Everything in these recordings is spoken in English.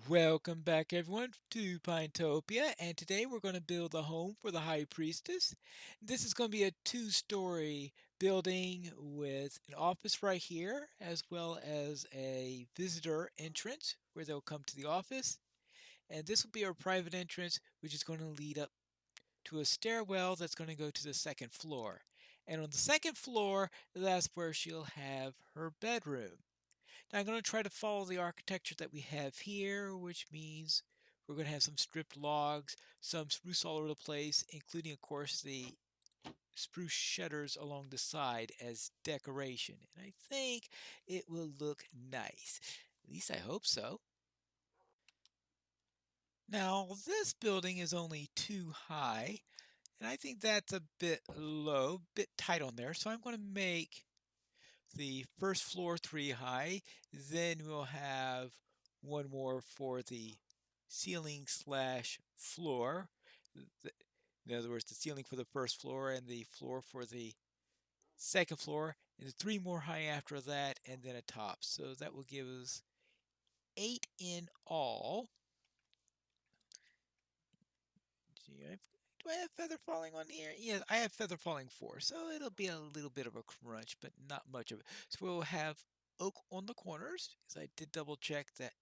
Welcome back, everyone, to Pinetopia, and today we're going to build a home for the High Priestess. This is going to be a two-story building with an office right here, as well as a visitor entrance where they'll come to the office. And this will be our private entrance, which is going to lead up to a stairwell that's going to go to the second floor. And on the second floor, that's where she'll have her bedroom. Now I'm going to try to follow the architecture that we have here, which means we're going to have some stripped logs, some spruce all over the place, including, of course, the spruce shutters along the side as decoration. And I think it will look nice. At least I hope so. Now, this building is only 2 high, and I think that's a bit low, bit tight on there. So I'm going to make the first floor 3 high. Then we'll have one more for the ceiling slash floor. In other words, the ceiling for the first floor and the floor for the second floor, and 3 more high after that, and then a top. So that will give us 8 in all. Do I have feather falling on here? Yes, I have feather falling 4, so it'll be a little bit of a crunch, but not much of it. So we'll have oak on the corners, because I did double check that.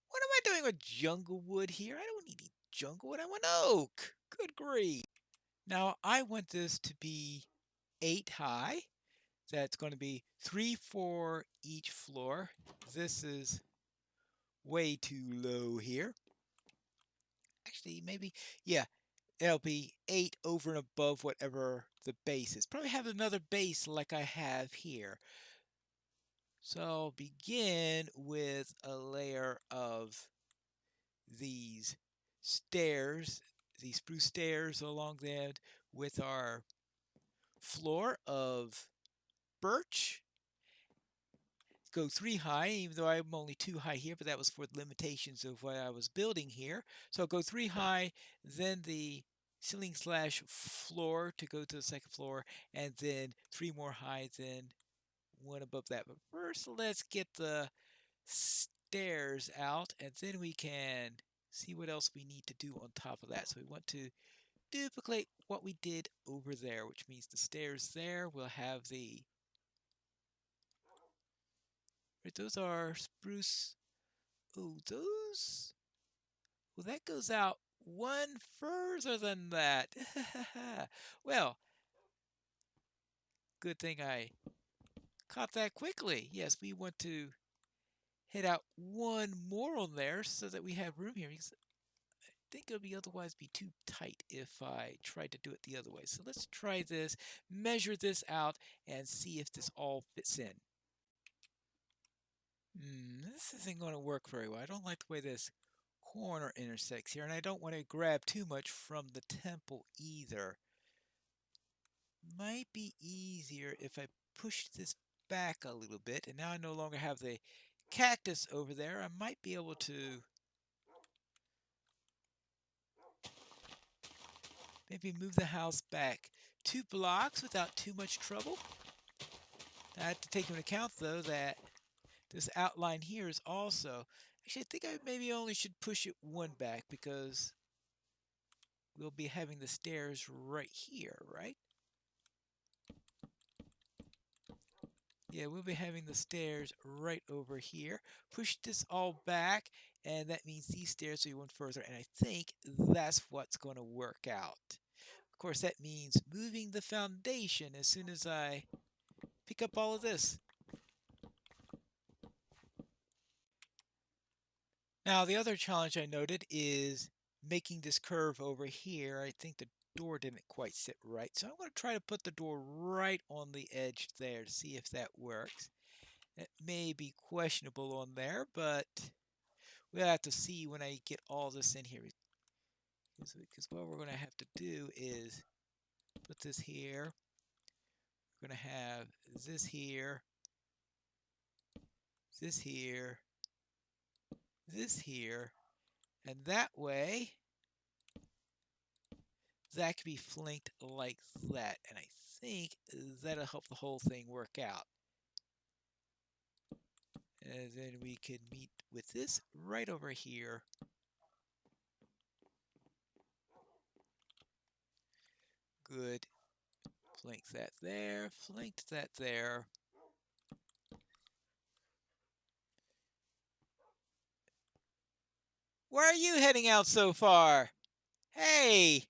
What am I doing with jungle wood here? I don't need any jungle wood. I want oak. Good grief. Now, I want this to be 8 high. That's going to be 3 for each floor. This is way too low here. Actually, maybe, yeah, it'll be 8 over and above whatever the base is. Probably have another base like I have here. So I'll begin with a layer of these stairs, these spruce stairs along there with our floor of birch. Go 3 high, even though I'm only 2 high here, but that was for the limitations of what I was building here. So I'll go 3 high, then the ceiling slash floor to go to the second floor, and then 3 more high, then one above that. But first, let's get the stairs out, and then we can see what else we need to do on top of that. So we want to duplicate what we did over there, which means the stairs there will have the, right, those are spruce. Oh, those, well, that goes out one further than that. Well, good thing I caught that quickly. Yes, we want to head out one more on there so that we have room here. Because I think it'll be otherwise be too tight if I tried to do it the other way. So let's try this, measure this out, and see if this all fits in. This isn't going to work very well. I don't like the way this corner intersects here, and I don't want to grab too much from the temple either. Might be easier if I push this back a little bit, and now I no longer have the cactus over there. I might be able to maybe move the house back 2 blocks without too much trouble. I have to take into account, though, that this outline here is also... Actually, I think I maybe only should push it one back because we'll be having the stairs right here, right? Yeah, we'll be having the stairs right over here. Push this all back, and that means these stairs will be one further, and I think that's what's going to work out. Of course, that means moving the foundation as soon as I pick up all of this. Now, the other challenge I noted is making this curve over here. I think the door didn't quite sit right, so I'm going to try to put the door right on the edge there to see if that works. It may be questionable on there, but we'll have to see when I get all this in here. Because what we're going to have to do is put this here. We're going to have this here, this here, this here, and that way that can be flanked like that. And I think that'll help the whole thing work out. And then we can meet with this right over here. Good. Flank that there, flanked that there. Where are you heading out so far? Hey!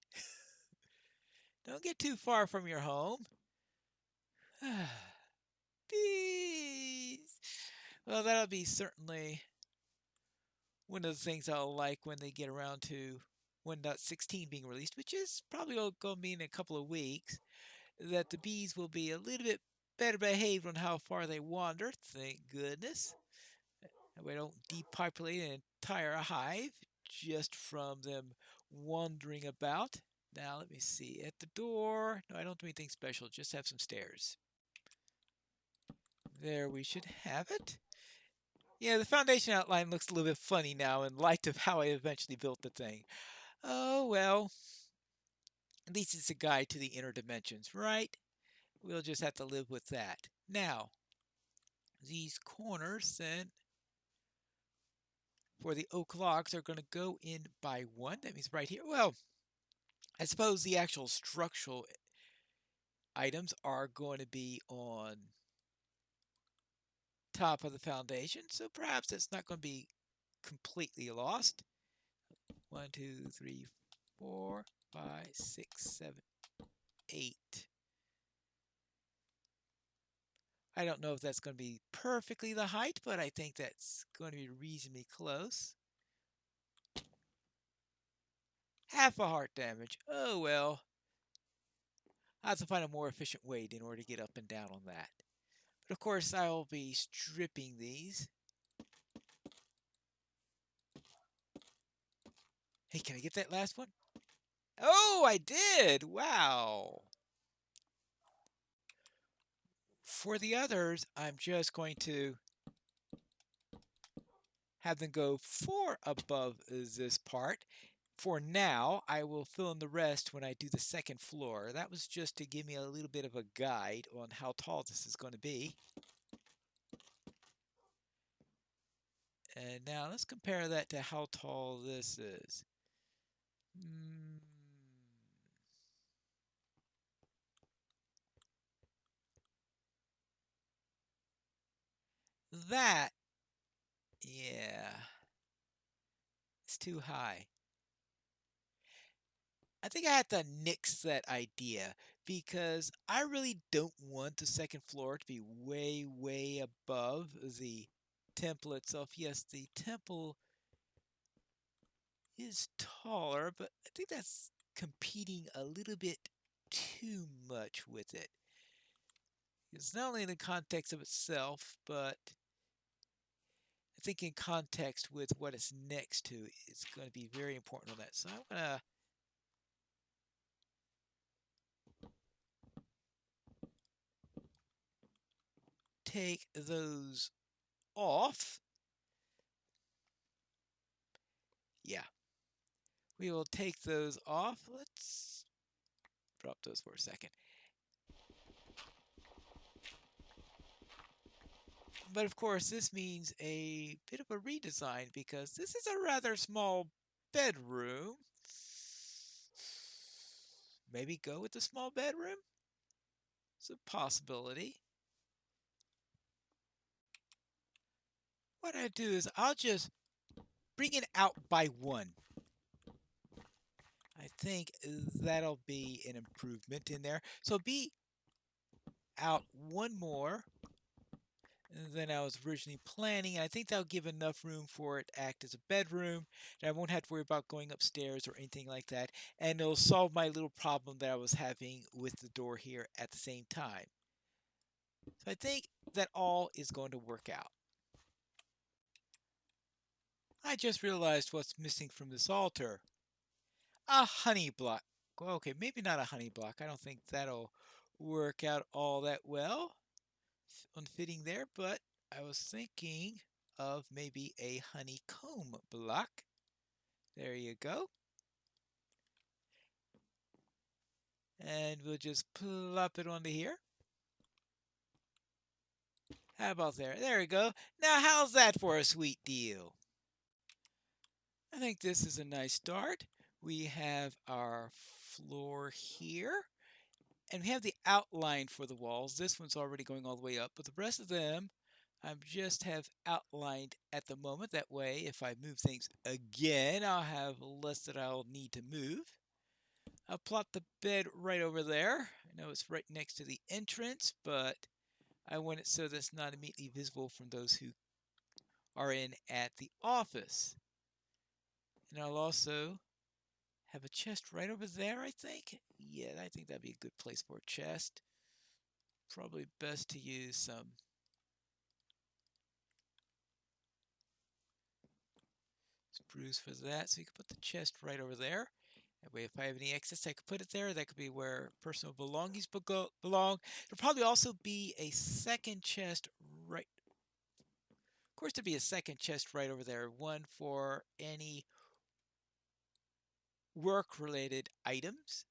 Don't get too far from your home. Peace. Well, that'll be certainly one of the things I'll like when they get around to 1.16 being released, which is probably going to be in a couple of weeks, that the bees will be a little bit better behaved on how far they wander, thank goodness. That way I don't depopulate an entire hive just from them wandering about. Now let me see, at the door, no, I don't do anything special, just have some stairs. There we should have it. Yeah, the foundation outline looks a little bit funny now in light of how I eventually built the thing. Oh well, at least it's a guide to the inner dimensions, right? We'll just have to live with that. Now, these corners then for the oak logs are going to go in by one. That means right here. Well, I suppose the actual structural items are going to be on top of the foundation, so perhaps it's not going to be completely lost. 1, 2, 3, 4, 5, 6, 7, 8. I don't know if that's going to be perfectly the height, but I think that's going to be reasonably close. Half a heart damage. Oh well. I have to find a more efficient way in order to get up and down on that. But of course, I will be stripping these. Hey, can I get that last one? Oh, I did! Wow! For the others, I'm just going to have them go 4 above this part. For now, I will fill in the rest when I do the second floor. That was just to give me a little bit of a guide on how tall this is going to be. And now let's compare that to how tall this is. That, yeah, it's too high. I think I have to nix that idea because I really don't want the second floor to be way, way above the temple itself. Yes, the temple is taller, but I think that's competing a little bit too much with it. It's not only in the context of itself, but I think in context with what it's next to, it's going to be very important on that. So I'm going to take those off. Yeah, we will take those off. Let's drop those for a second. But of course, this means a bit of a redesign because this is a rather small bedroom. Maybe go with the small bedroom? It's a possibility. What I do is I'll just bring it out by one. I think that'll be an improvement in there. So be out one more than I was originally planning. I think that'll give enough room for it to act as a bedroom. And I won't have to worry about going upstairs or anything like that. And it'll solve my little problem that I was having with the door here at the same time. So I think that all is going to work out. I just realized what's missing from this altar. A honey block. Okay, maybe not a honey block. I don't think that'll work out all that well on fitting there, but I was thinking of maybe a honeycomb block. There you go. And we'll just plop it onto here. How about there? There we go. Now, how's that for a sweet deal? I think this is a nice start. We have our floor here, and we have the outline for the walls. This one's already going all the way up, but the rest of them I just have outlined at the moment. That way, if I move things again, I'll have less that I'll need to move. I'll plot the bed right over there. I know it's right next to the entrance, but I want it so that it's not immediately visible from those who are in at the office. And I'll also have a chest right over there, I think. Yeah, I think that'd be a good place for a chest. Probably best to use some spruce for that. So you can put the chest right over there. That way, if I have any excess, I could put it there. That could be where personal belongings belong. There'll probably also be a second chest right. Of course, there'll be a second chest right over there. One for any work-related items.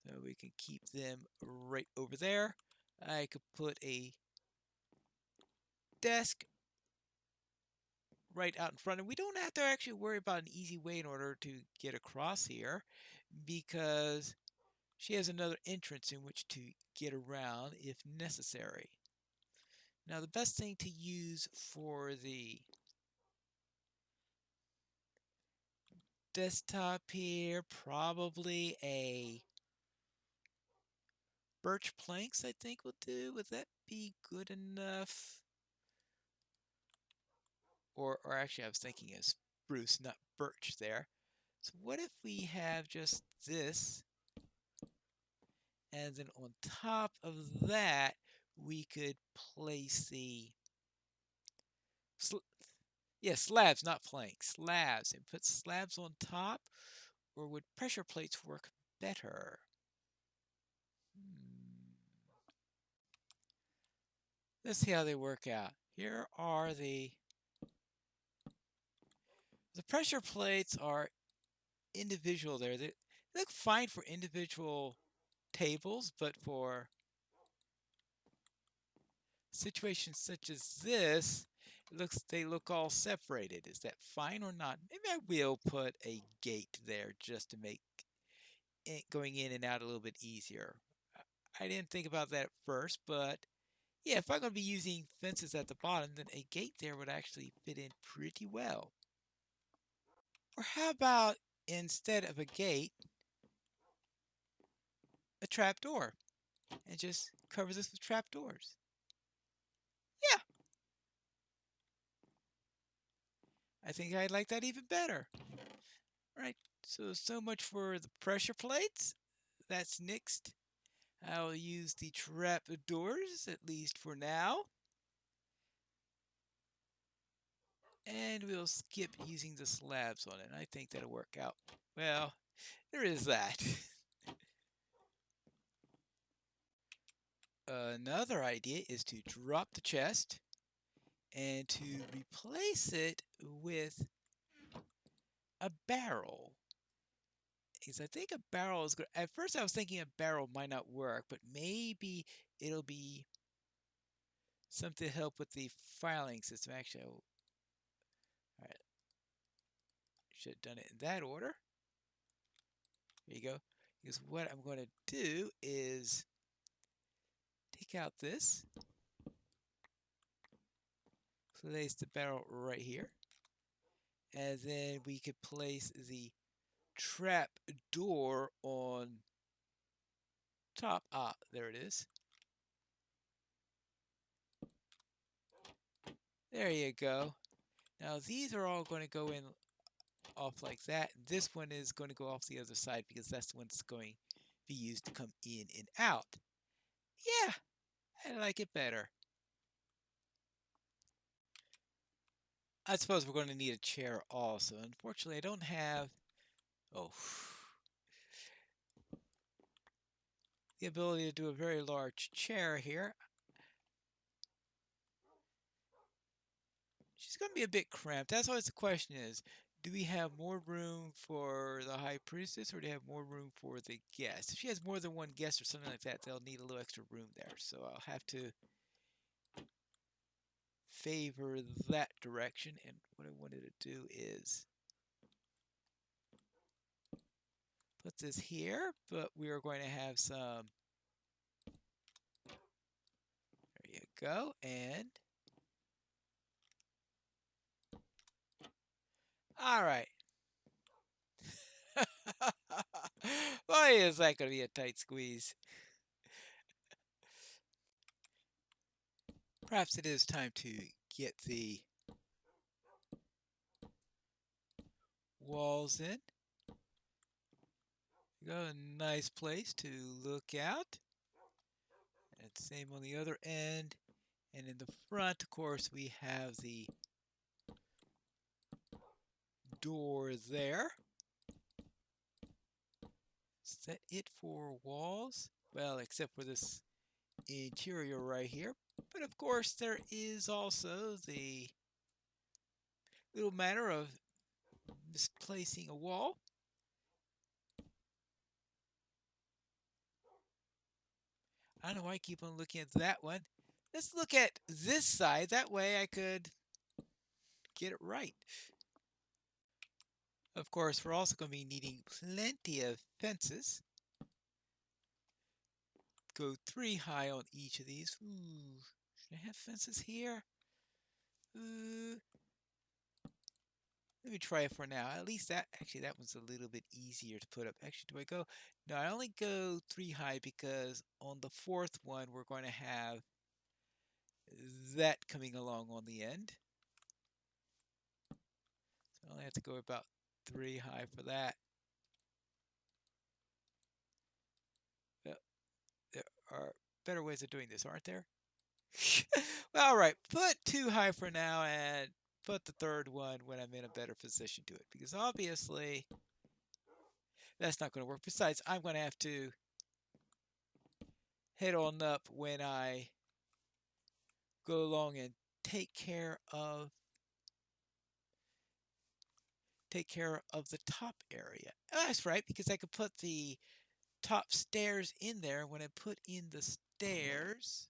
So we can keep them right over there. I could put a desk right out in front, and we don't have to actually worry about an easy way in order to get across here, because she has another entrance in which to get around if necessary. Now, the best thing to use for the desktop here, probably a birch planks, I think will do. Would that be good enough? Or actually, I was thinking of spruce, not birch there. So what if we have just this, and then on top of that, we could place the slabs, not planks, slabs, and put slabs on top, or would pressure plates work better? Let's see how they work out. Here are the pressure plates are individual there. They look fine for individual tables, but for situations such as this, they look all separated. Is that fine or not? Maybe I will put a gate there just to make going in and out a little bit easier. I didn't think about that at first, but yeah, if I'm going to be using fences at the bottom, then a gate there would actually fit in pretty well. Or how about, instead of a gate, a trap door, and just cover this with trap doors? Yeah, I think I'd like that even better. All right, so much for the pressure plates. That's next. I'll use the trap doors, at least for now. And we'll skip using the slabs on it. I think that'll work out. Well, there is that. Another idea is to drop the chest and to replace it with a barrel. Because I think a barrel is good. At first I was thinking a barrel might not work, but maybe it'll be something to help with the filing system. Actually, all right, should have done it in that order. There you go. Because what I'm going to do is take out this, place the barrel right here, and then we could place the trap door on top. Ah, there it is. There you go. Now these are all going to go in off like that. This one is going to go off the other side because that's the one that's going to be used to come in and out. Yeah, I like it better. I suppose we're going to need a chair also. Unfortunately, I don't have the ability to do a very large chair here. She's going to be a bit cramped. That's always the question is, do we have more room for the high priestess or do you have more room for the guest? If she has more than one guest or something like that, they'll need a little extra room there. So I'll have to favor that direction. And what I wanted to do is put this here, but we are going to have some, there you go, and all right. Boy, is that going to be a tight squeeze. Perhaps it is time to get the walls in. Got a nice place to look out. And same on the other end. And in the front, of course, we have the door there. Is that it for walls? Well, except for this interior right here. But of course, there is also the little matter of misplacing a wall. I don't know why I keep on looking at that one. Let's look at this side. That way I could get it right. Of course, we're also going to be needing plenty of fences. Go 3 high on each of these. Ooh, should I have fences here? Let me try it for now. At least that one's a little bit easier to put up. Actually, do I go? No, I only go 3 high because on the 4th one we're going to have that coming along on the end. So I only have to go about 3 high for that. There are better ways of doing this, aren't there? Well, all right, put 2 high for now and put the 3rd one when I'm in a better position to it. Because obviously, that's not going to work. Besides, I'm going to have to head on up when I go along and take care of the top area. Oh, that's right, because I could put the top stairs in there. When I put in the stairs,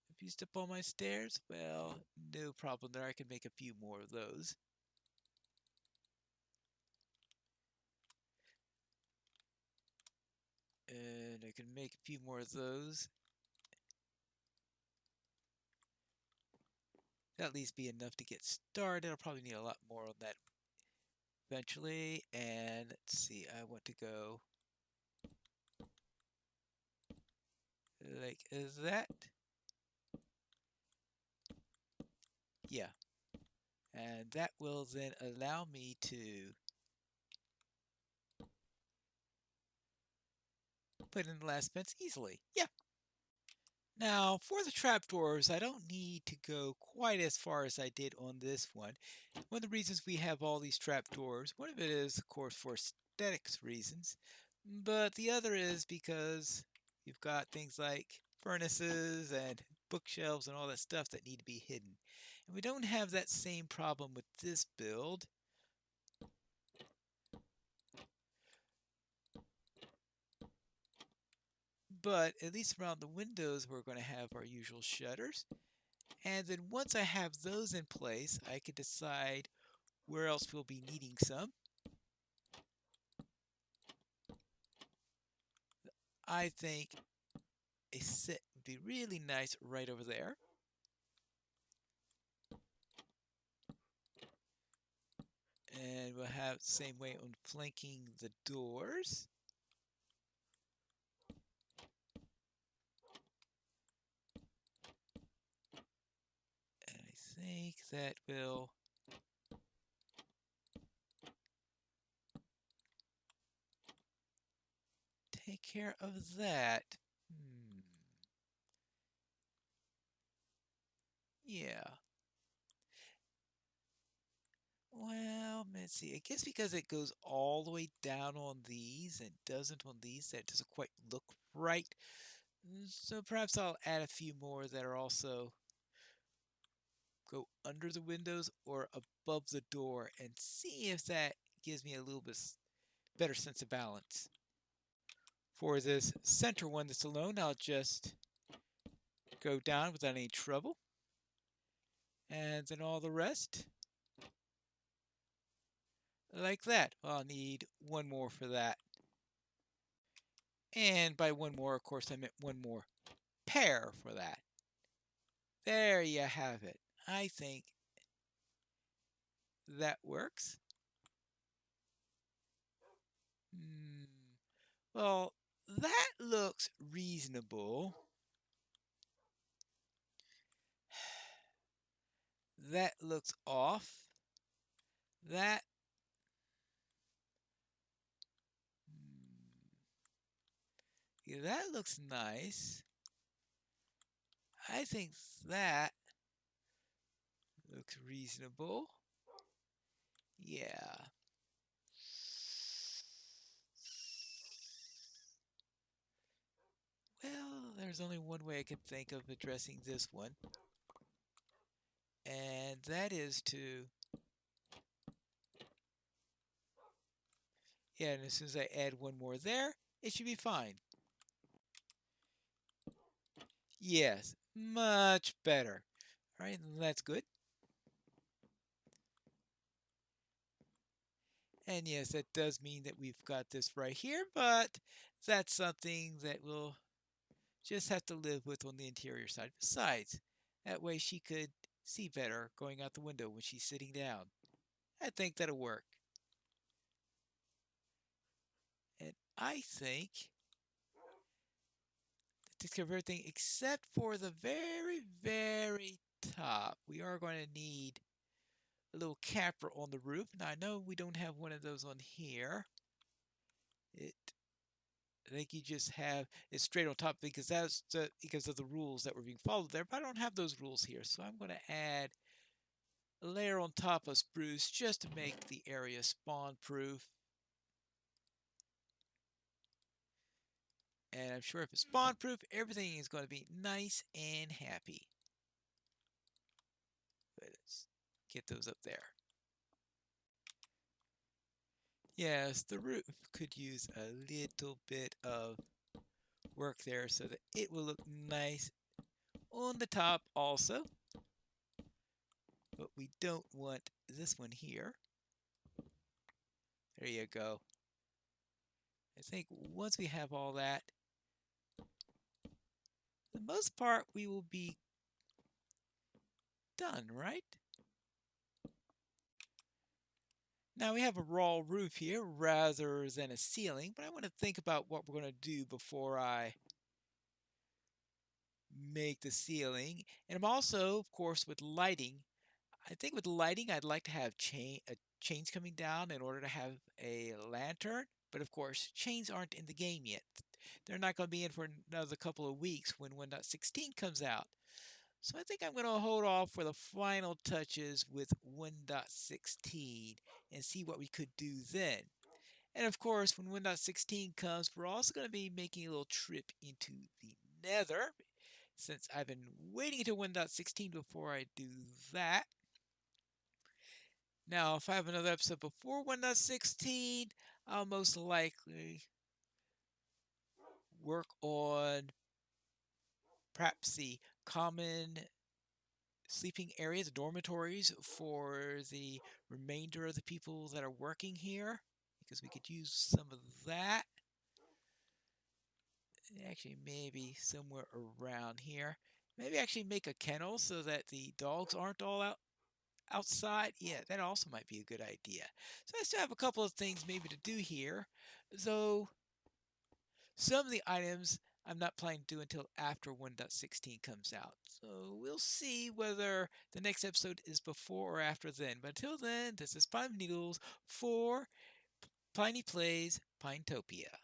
I've used up all my stairs. Well, no problem there. I can make a few more of those. And I can make a few more of those. That'll at least be enough to get started. I'll probably need a lot more on that eventually. And let's see, I want to go like that. Yeah. And that will then allow me to put in the last fence easily. Yeah. Now, for the trapdoors, I don't need to go quite as far as I did on this one. One of the reasons we have all these trapdoors, one of it is, of course, for aesthetics reasons, but the other is because you've got things like furnaces and bookshelves and all that stuff that need to be hidden. And we don't have that same problem with this build. But at least around the windows, we're going to have our usual shutters. And then once I have those in place, I can decide where else we'll be needing some. I think a set would be really nice right over there. And we'll have the same way on flanking the doors. And I think that will take care of that. Yeah. Well, let's see. I guess because it goes all the way down on these and doesn't on these, that doesn't quite look right. So perhaps I'll add a few more that are also go under the windows or above the door and see if that gives me a little bit better sense of balance. For this center one that's alone, I'll just go down without any trouble. And then all the rest, like that. Well, I'll need one more for that. And by one more, of course, I meant one more pair for that. There you have it. I think that works. Well, that looks reasonable. That looks off. That yeah, that looks nice. I think that looks reasonable. Yeah. Well, there's only one way I can think of addressing this one. And that is to, yeah, and as soon as I add one more there, it should be fine. Yes, much better. All right, that's good. And yes, that does mean that we've got this right here, but that's something that we'll just have to live with on the interior side. Besides, that way she could see better going out the window when she's sitting down. I think that'll work. And I think that takes care of everything except for the very, very top. We are going to need a little capper on the roof. Now I know we don't have one of those on here. I think you just have it straight on top because that's because of the rules that were being followed there. But I don't have those rules here, so I'm going to add a layer on top of spruce just to make the area spawn proof. And I'm sure if it's spawn proof, everything is going to be nice and happy. Let's get those up there. Yes, the roof could use a little bit of work there so that it will look nice on the top also. But we don't want this one here. There you go. I think once we have all that, for the most part, we will be done, right? Now we have a raw roof here rather than a ceiling, but I want to think about what we're going to do before I make the ceiling. And I'm also, of course, with lighting. I think with lighting, I'd like to have chains coming down in order to have a lantern. But of course, chains aren't in the game yet. They're not going to be in for another couple of weeks when 1.16 comes out. So I think I'm going to hold off for the final touches with 1.16 and see what we could do then. And of course, when 1.16 comes, we're also going to be making a little trip into the Nether, since I've been waiting until 1.16 before I do that. Now, if I have another episode before 1.16, I'll most likely work on perhaps the common sleeping areas, dormitories for the remainder of the people that are working here, because we could use some of that. Actually, maybe somewhere around here. Maybe actually make a kennel so that the dogs aren't all outside. Yeah, that also might be a good idea. So I still have a couple of things maybe to do here, though some of the items I'm not planning to do until after 1.16 comes out. So we'll see whether the next episode is before or after then. But until then, this is Pine Needles for Piney Plays Pinetopia.